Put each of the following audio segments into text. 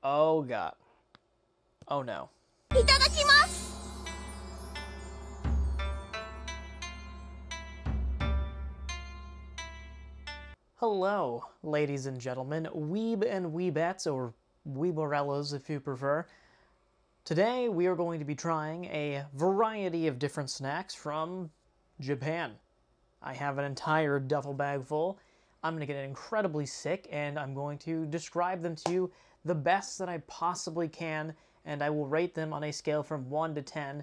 Oh god. Oh no. Hello, ladies and gentlemen, weeb and weebettes, or weeborellas if you prefer. Today we are going to be trying a variety of different snacks from Japan. I have an entire duffel bag full. I'm going to get incredibly sick, and I'm going to describe them to you the best that I possibly can, and I will rate them on a scale from 1 to 10,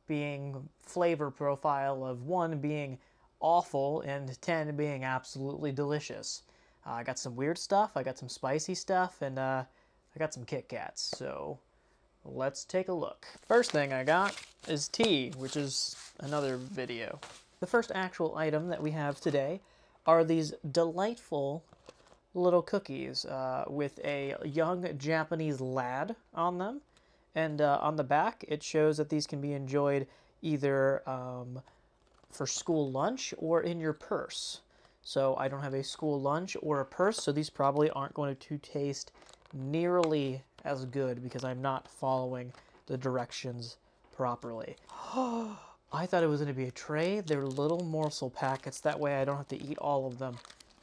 being flavor profile of 1 being awful and 10 being absolutely delicious. I got some weird stuff, I got some spicy stuff, and I got some Kit Kats, so let's take a look. First thing I got is tea, which is another video. The first actual item that we have today are these delightful little cookies with a young Japanese lad on them. And on the back, it shows that these can be enjoyed either for school lunch or in your purse. So I don't have a school lunch or a purse, so these probably aren't going to taste nearly as good because I'm not following the directions properly. I thought it was going to be a tray. They're little morsel packets. That way I don't have to eat all of them.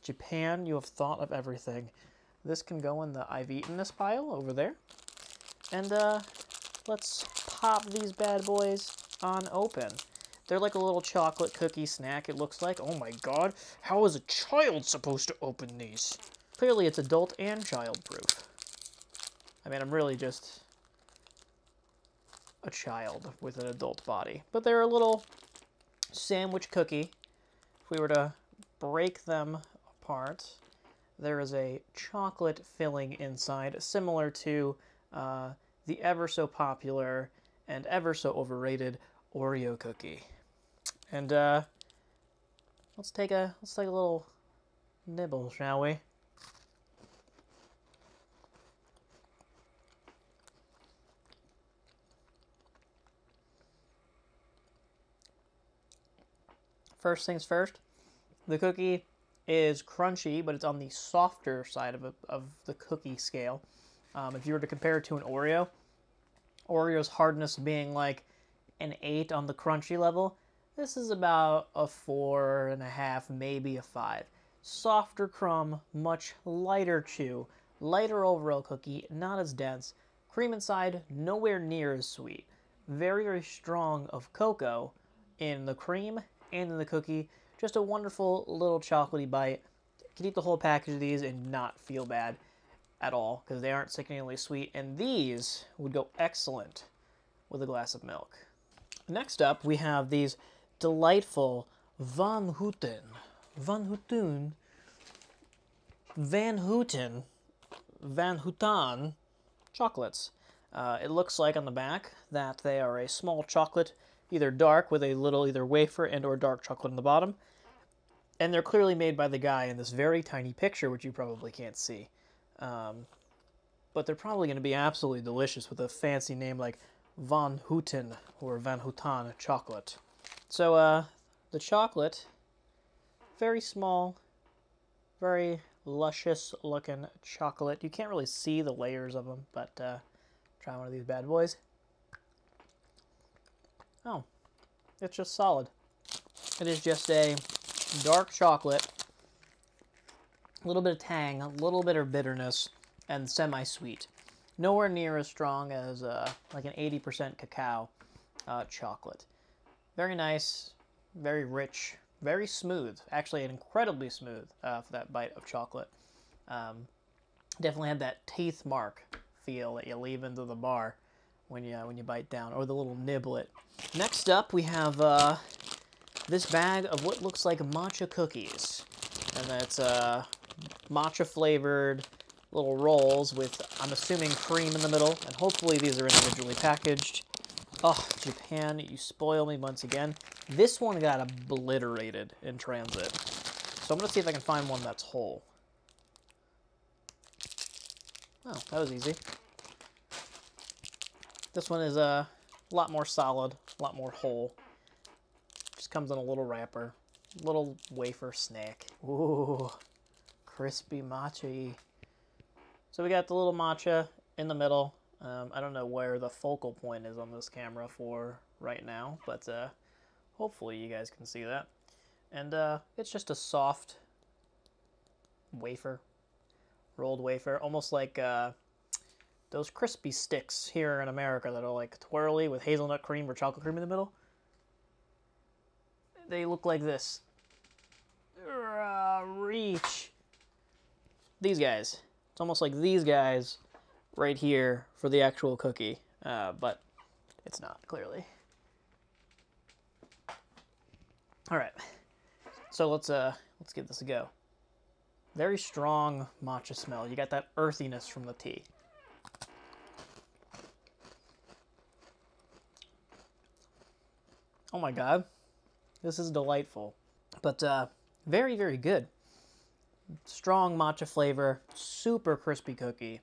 Japan, you have thought of everything. This can go in the I've eaten this pile over there. And let's pop these bad boys on open. They're like a little chocolate cookie snack, it looks like. Oh my god, how is a child supposed to open these? Clearly it's adult and child proof. I mean, I'm really just a child with an adult body. But they're a little sandwich cookie. If we were to break them apart, there is a chocolate filling inside, similar to the ever so popular and ever so overrated Oreo cookie. And let's take a little nibble, shall we? First things first, the cookie is crunchy, but it's on the softer side of the cookie scale. If you were to compare it to an Oreo, Oreo's hardness being like an 8 on the crunchy level, this is about a 4.5, maybe a 5. Softer crumb, much lighter chew, lighter overall cookie, not as dense. Cream inside, nowhere near as sweet. Very, very strong of cocoa in the cream and in the cookie. Just a wonderful little chocolatey bite. You can eat the whole package of these and not feel bad at all, because they aren't sickeningly sweet, and these would go excellent with a glass of milk. Next up, we have these delightful Van Houten chocolates. It looks like on the back that they are a small chocolate, either dark with a little either wafer and or dark chocolate on the bottom. And they're clearly made by the guy in this very tiny picture, which you probably can't see. But they're probably going to be absolutely delicious with a fancy name like Van Houten or Van Houten chocolate. So the chocolate, very small, very luscious looking chocolate. You can't really see the layers of them, but try one of these bad boys. Oh, it's just solid. It is just a dark chocolate, a little bit of tang, a little bit of bitterness, and semi-sweet. Nowhere near as strong as like an 80% cacao chocolate. Very nice, very rich, very smooth. Actually, incredibly smooth for that bite of chocolate. Definitely had that teeth mark feel that you leave into the bar when you bite down, or the little niblet. Next up, we have this bag of what looks like matcha cookies, and that's matcha flavored little rolls with, I'm assuming, cream in the middle, and hopefully these are individually packaged. Oh, Japan, you spoil me once again. This one got obliterated in transit, so I'm going to see if I can find one that's whole. Oh, that was easy. This one is a lot more solid, a lot more whole. Just comes in a little wrapper, little wafer snack. Ooh, crispy matcha-y. So we got the little matcha in the middle. I don't know where the focal point is on this camera for right now, but hopefully you guys can see that. And it's just a soft wafer, rolled wafer, almost like those crispy sticks here in America that are like twirly with hazelnut cream or chocolate cream in the middle. They look like this. Reach. These guys. It's almost like these guys right here for the actual cookie, but it's not, clearly. All right, so let's give this a go. Very strong matcha smell. You got that earthiness from the tea. Oh my god, this is delightful, but very, very good. Strong matcha flavor, super crispy cookie.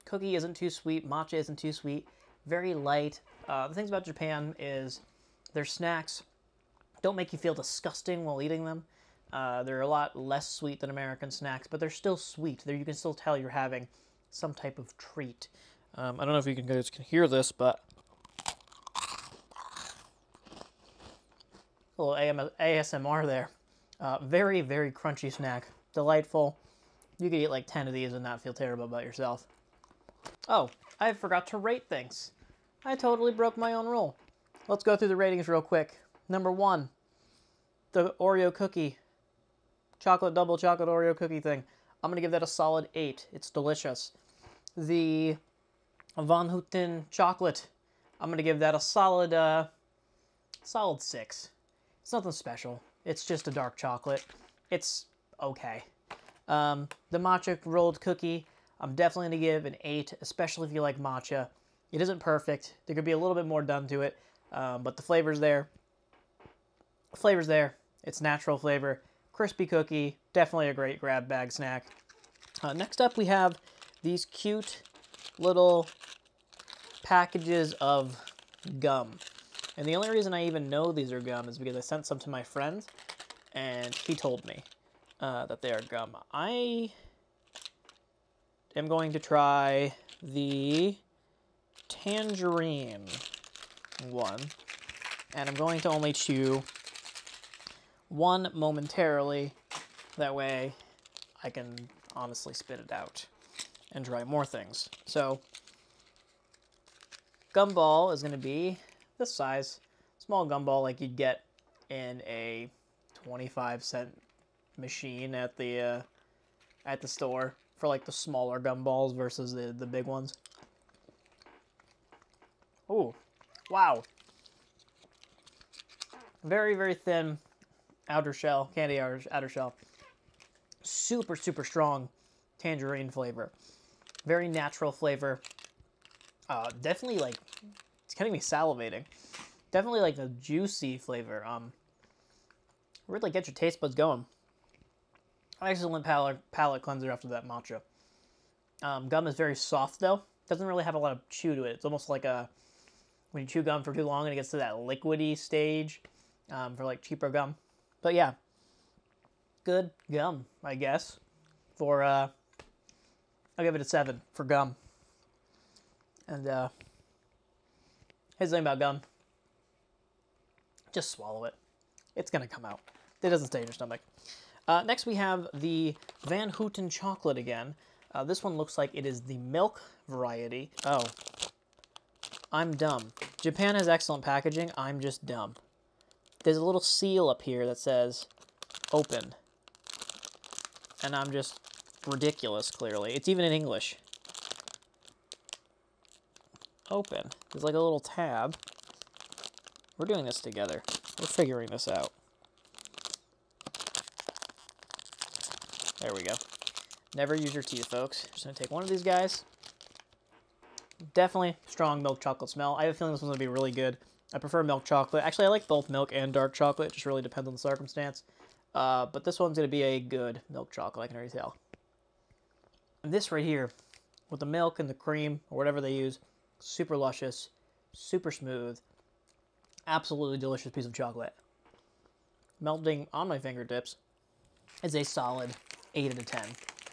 Cookie isn't too sweet, matcha isn't too sweet, very light. The things about Japan is their snacks don't make you feel disgusting while eating them. They're a lot less sweet than American snacks, but they're still sweet. You can still tell you're having some type of treat. I don't know if you guys can hear this, but a little ASMR there. Very, very crunchy snack. Delightful. You could eat like 10 of these and not feel terrible about yourself. Oh, I forgot to rate things. I totally broke my own rule. Let's go through the ratings real quick. Number 1, the Oreo cookie. Double chocolate Oreo cookie thing. I'm going to give that a solid 8. It's delicious. The Van Houten chocolate. I'm going to give that a solid 6. It's nothing special. It's just a dark chocolate. It's okay. The matcha rolled cookie, I'm definitely going to give an 8, especially if you like matcha. It isn't perfect. There could be a little bit more done to it, but the flavor's there. The flavor's there. It's natural flavor. Crispy cookie, definitely a great grab bag snack. Next up, we have these cute little packages of gum. And the only reason I even know these are gum is because I sent some to my friend, and he told me that they are gum. I am going to try the tangerine one, and I'm going to only chew one momentarily. That way I can honestly spit it out and try more things. So gumball is going to be this size. Small gumball like you'd get in a 25-cent machine at the store for like the smaller gumballs versus the big ones. Oh, wow. Very, very thin outer shell, candy outer shell. Super, super strong tangerine flavor. Very natural flavor. Definitely like, it's getting me salivating. Definitely like a juicy flavor. Really get your taste buds going. Excellent palate cleanser after that matcha. Gum is very soft though. Doesn't really have a lot of chew to it. It's almost like when you chew gum for too long and it gets to that liquidy stage for like cheaper gum. But yeah, good gum, I guess. For I'll give it a 7 for gum. And here's the thing about gum. Just swallow it. It's gonna come out. It doesn't stay in your stomach. Next we have the Van Houten chocolate again. This one looks like it is the milk variety. Oh, I'm dumb. Japan has excellent packaging. I'm just dumb. There's a little seal up here that says open. And I'm just ridiculous, clearly. It's even in English. Open. There's like a little tab. We're doing this together. We're figuring this out. There we go. Never use your teeth, folks. Just gonna take one of these guys. Definitely strong milk chocolate smell. I have a feeling this one's gonna be really good. I prefer milk chocolate. Actually, I like both milk and dark chocolate. It just really depends on the circumstance. But this one's gonna be a good milk chocolate, I can already tell. And this right here, with the milk and the cream, or whatever they use, super luscious, super smooth, absolutely delicious piece of chocolate. Melting on my fingertips is a solid 8 out of 10.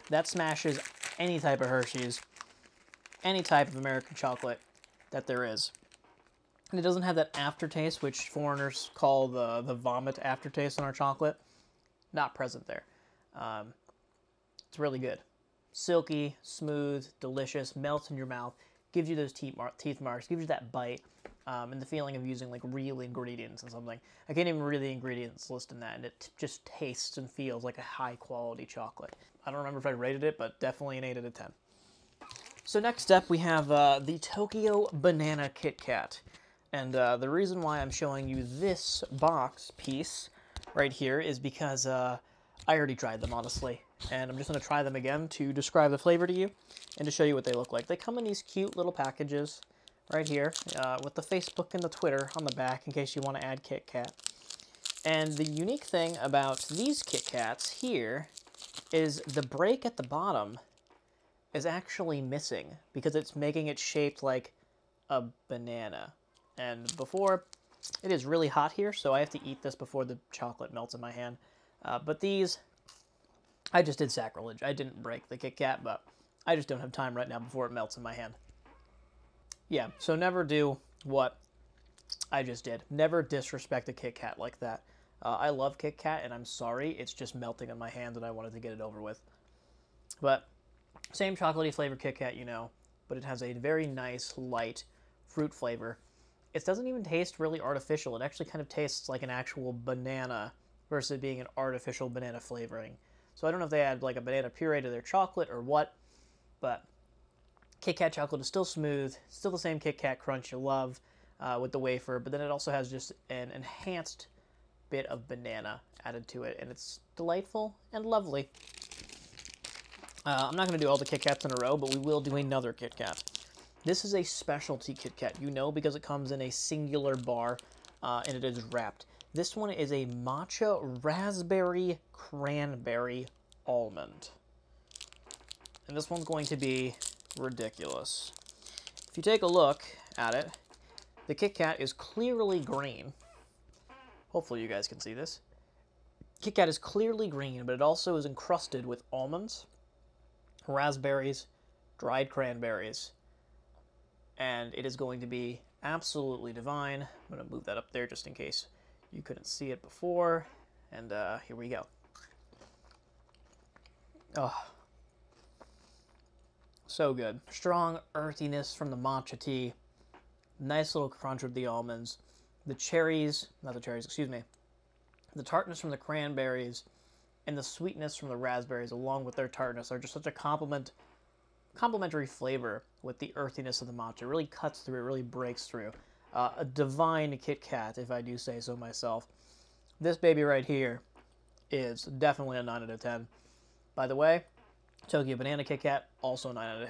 That smashes any type of Hershey's. any type of American chocolate that there is. And it doesn't have that aftertaste, which foreigners call the vomit aftertaste on our chocolate. Not present there. It's really good. Silky, smooth, delicious, melts in your mouth, gives you those teeth marks, gives you that bite, and the feeling of using like real ingredients and something. I can't even read the ingredients list in that, and it just tastes and feels like a high quality chocolate. I don't remember if I rated it, but definitely an 8 out of 10. So next up we have the Tokyo Banana Kit Kat. And the reason why I'm showing you this box piece right here is because I already tried them, honestly. And I'm just going to try them again to describe the flavor to you and to show you what they look like. They come in these cute little packages right here with the Facebook and the Twitter on the back in case you want to add Kit Kat. And the unique thing about these Kit Kats here is the break at the bottom is actually missing because it's making it shaped like a banana. And before, it is really hot here, so I have to eat this before the chocolate melts in my hand. But these, I just did sacrilege. I didn't break the Kit Kat, but I just don't have time right now before it melts in my hand. Yeah, so never do what I just did. Never disrespect a Kit Kat like that. I love Kit Kat, and I'm sorry. It's just melting in my hand, and I wanted to get it over with. But same chocolatey flavored Kit Kat, you know, but it has a very nice, light fruit flavor. It doesn't even taste really artificial. It actually kind of tastes like an actual banana versus being an artificial banana flavoring. So I don't know if they add like a banana puree to their chocolate or what, but Kit Kat chocolate is still smooth, still the same Kit Kat crunch you love with the wafer, but then it also has just an enhanced bit of banana added to it, and it's delightful and lovely. I'm not going to do all the Kit Kats in a row, but we will do another Kit Kat. This is a specialty Kit Kat, you know, because it comes in a singular bar and it is wrapped. This one is a matcha raspberry cranberry almond. And this one's going to be ridiculous. If you take a look at it, the Kit Kat is clearly green. Hopefully you guys can see this. Kit Kat is clearly green, but it also is encrusted with almonds, raspberries, dried cranberries, and it is going to be absolutely divine. I'm going to move that up there just in case you couldn't see it before, and here we go. Oh, so good. Strong earthiness from the matcha tea, nice little crunch with the almonds, the cherries, not the cherries, excuse me, the tartness from the cranberries, and the sweetness from the raspberries along with their tartness are just such a complementary flavor with the earthiness of the matcha. It really cuts through, it really breaks through. A divine Kit Kat, if I do say so myself. This baby right here is definitely a 9 out of 10. By the way, Tokyo Banana Kit Kat, also 9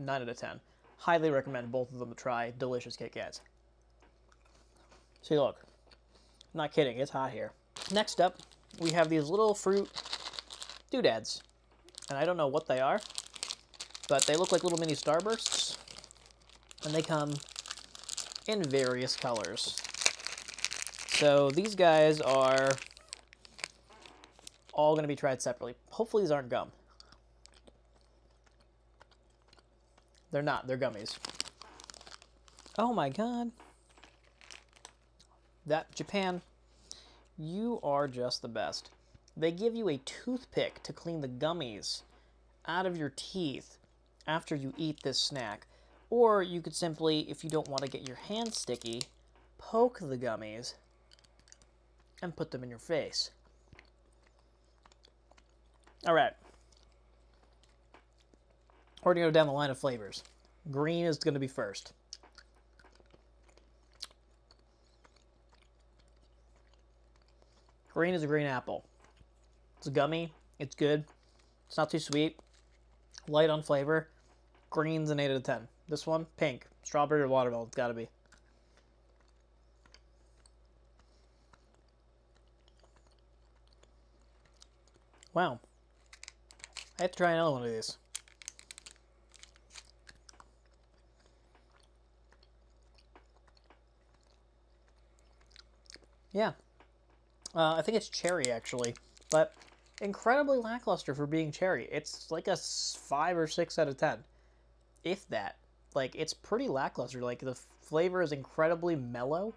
out of 10. Highly recommend both of them to try. Delicious Kit Kats. See, look. I'm not kidding, it's hot here. Next up, we have these little fruit doodads. And I don't know what they are, but they look like little mini Starbursts. And they come in various colors. So these guys are all going to be tried separately. Hopefully these aren't gum. They're not, they're gummies. Oh my god. Japan, you are just the best. They give you a toothpick to clean the gummies out of your teeth after you eat this snack. Or you could simply, if you don't want to get your hands sticky, poke the gummies and put them in your face. Alright. We're going to go down the line of flavors. Green is going to be first. Green is a green apple. It's gummy. It's good. It's not too sweet. Light on flavor. Green's an 8 out of 10. This one, pink. Strawberry or watermelon. It's got to be. Wow. I have to try another one of these. Yeah. I think it's cherry, actually. But incredibly lackluster for being cherry. It's like a 5 or 6 out of 10. If that. like, it's pretty lackluster. Like, the flavor is incredibly mellow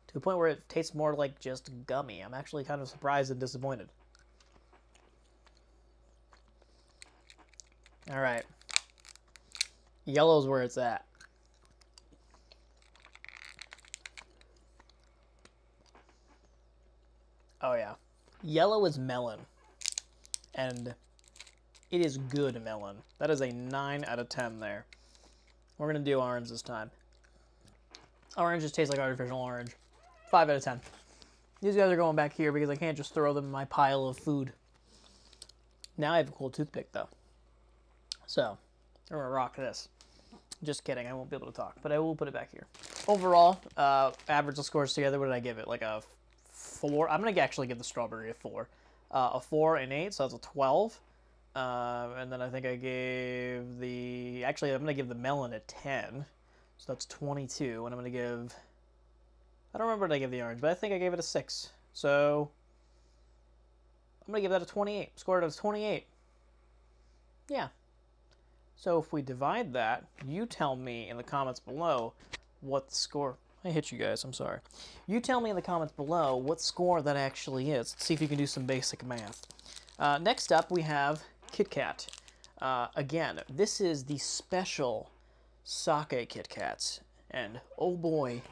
to the point where it tastes more like just gummy. I'm actually kind of surprised and disappointed. All right. Yellow's where it's at. Oh, yeah. Yellow is melon. And it is good melon. That is a 9 out of 10 there. We're going to do orange this time. Orange just tastes like artificial orange. 5 out of 10. These guys are going back here because I can't just throw them in my pile of food. Now I have a cool toothpick, though. So, I'm going to rock this. Just kidding, I won't be able to talk, but I will put it back here. Overall, average the scores together, what did I give it? Like a 4? I'm going to actually give the strawberry a 4. A 4 and 8, so that's a 12. And then I think I gave the... Actually, I'm going to give the melon a 10. So that's 22. And I'm going to give... I don't remember what I gave the orange, but I think I gave it a 6. So I'm going to give that a 28. Scored it a 28. Yeah. So if we divide that, you tell me in the comments below what the score... I hit you guys, I'm sorry. You tell me in the comments below what score that actually is. Let's see if you can do some basic math. Next up, we have Kit Kat. Again, this is the special sake Kit Kats. And oh boy,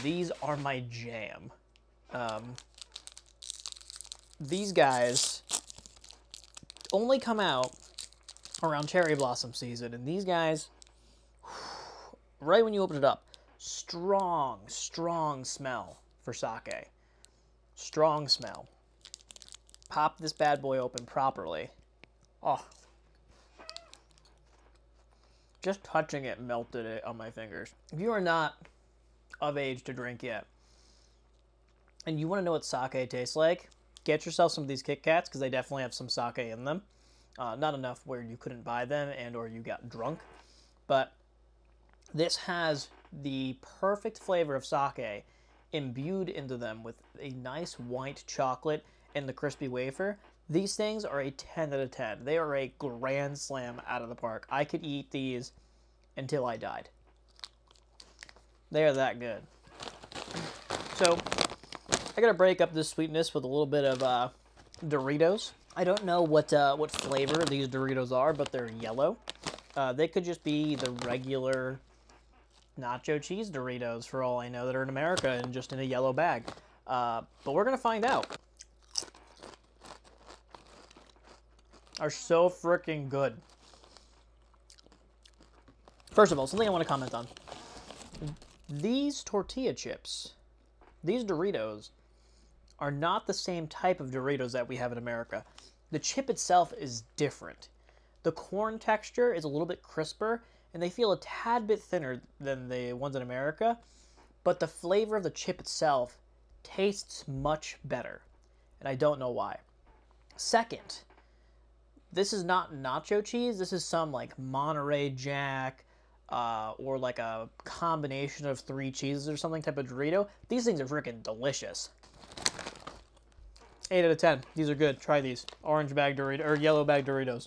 these are my jam. These guys only come out around cherry blossom season, and these guys, right when you open it up, strong smell for sake. Strong smell. Pop this bad boy open properly. Oh. Just touching it melted it on my fingers. If you are not of age to drink yet, and you want to know what sake tastes like, get yourself some of these Kit Kats, because they definitely have some sake in them. Not enough where you couldn't buy them and or you got drunk. But this has the perfect flavor of sake imbued into them with a nice white chocolate and the crispy wafer. These things are a 10 out of 10. They are a grand slam out of the park. I could eat these until I died. They are that good. So, I gotta break up this sweetness with a little bit of Doritos. I don't know what flavor these Doritos are, but they're yellow. They could just be the regular nacho cheese Doritos, for all I know, that are in America and just in a yellow bag. But we're gonna find out. Are so freaking good. First of all, something I want to comment on. These tortilla chips, these Doritos, are not the same type of Doritos that we have in America. The chip itself is different. The corn texture is a little bit crisper, and they feel a tad bit thinner than the ones in America, but the flavor of the chip itself tastes much better, and I don't know why. Second, this is not nacho cheese. This is some like Monterey Jack or like a combination of 3 cheeses or something type of Dorito. These things are freaking delicious. 8 out of 10. These are good. Try these. Orange bag Doritos, or yellow bag Doritos.